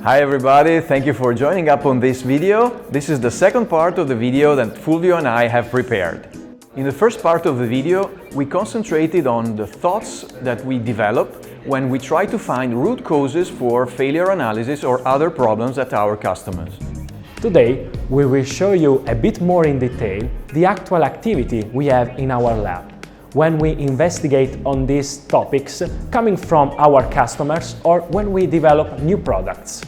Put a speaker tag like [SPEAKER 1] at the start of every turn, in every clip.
[SPEAKER 1] Hi everybody, thank you for joining up on this video. This is the second part of the video that Fulvio and I have prepared. In the first part of the video, we concentrated on the thoughts that we develop when we try to find root causes for failure analysis or other problems at our customers.
[SPEAKER 2] Today, we will show you a bit more in detail the actual activity we have in our lab when we investigate on these topics coming from our customers or when we develop new products.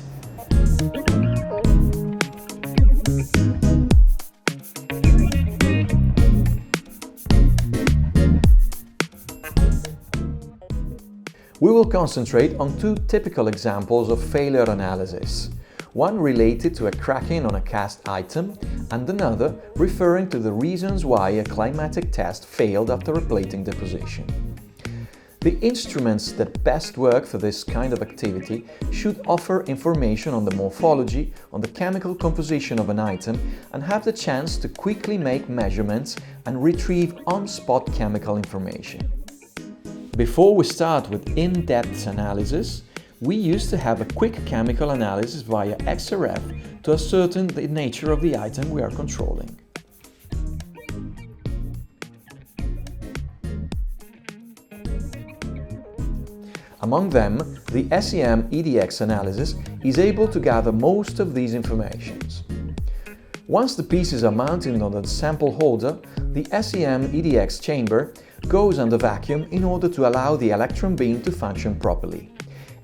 [SPEAKER 1] We will concentrate on two typical examples of failure analysis. One related to a cracking on a cast item and another referring to the reasons why a climatic test failed after a plating deposition. The instruments that best work for this kind of activity should offer information on the morphology, on the chemical composition of an item, and have the chance to quickly make measurements and retrieve on-spot chemical information. Before we start with in-depth analysis, we used to have a quick chemical analysis via XRF to ascertain the nature of the item we are controlling. Among them, the SEM EDX analysis is able to gather most of these informations. Once the pieces are mounted on the sample holder, the SEM EDX chamber goes under vacuum in order to allow the electron beam to function properly.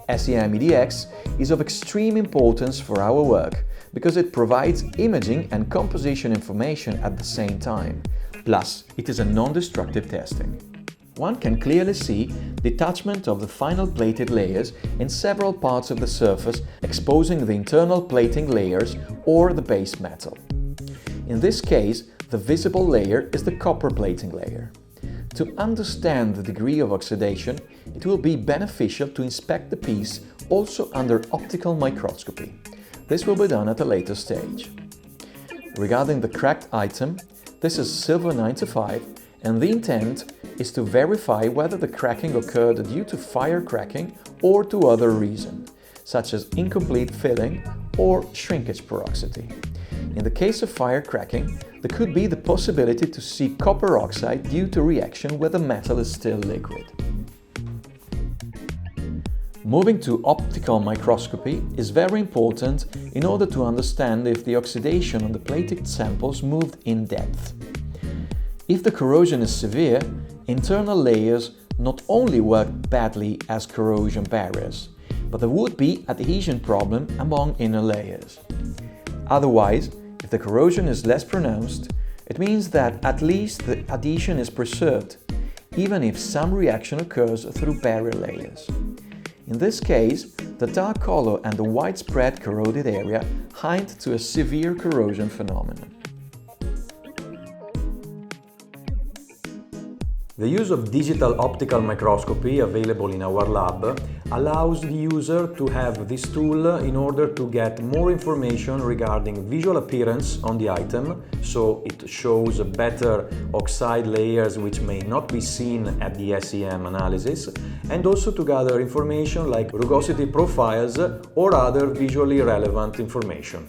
[SPEAKER 1] SEM EDX is of extreme importance for our work because it provides imaging and composition information at the same time. Plus, it is a non-destructive testing. One can clearly see detachment of the final plated layers in several parts of the surface, exposing the internal plating layers or the base metal. In this case, the visible layer is the copper plating layer. To understand the degree of oxidation, it will be beneficial to inspect the piece also under optical microscopy. This will be done at a later stage. Regarding the cracked item, this is silver 95, and the intent is to verify whether the cracking occurred due to fire cracking or to other reasons, such as incomplete filling or shrinkage porosity. In the case of fire cracking, there could be the possibility to see copper oxide due to reaction where the metal is still liquid. Moving to optical microscopy is very important in order to understand if the oxidation on the plated samples moved in depth. If the corrosion is severe, internal layers not only work badly as corrosion barriers, but there would be adhesion problem among inner layers. Otherwise, if the corrosion is less pronounced, it means that at least the adhesion is preserved, even if some reaction occurs through barrier layers. In this case, the dark color and the widespread corroded area hint to a severe corrosion phenomenon. The use of digital optical microscopy available in our lab allows the user to have this tool in order to get more information regarding visual appearance on the item, so it shows better oxide layers which may not be seen at the SEM analysis, and also to gather information like rugosity profiles or other visually relevant information.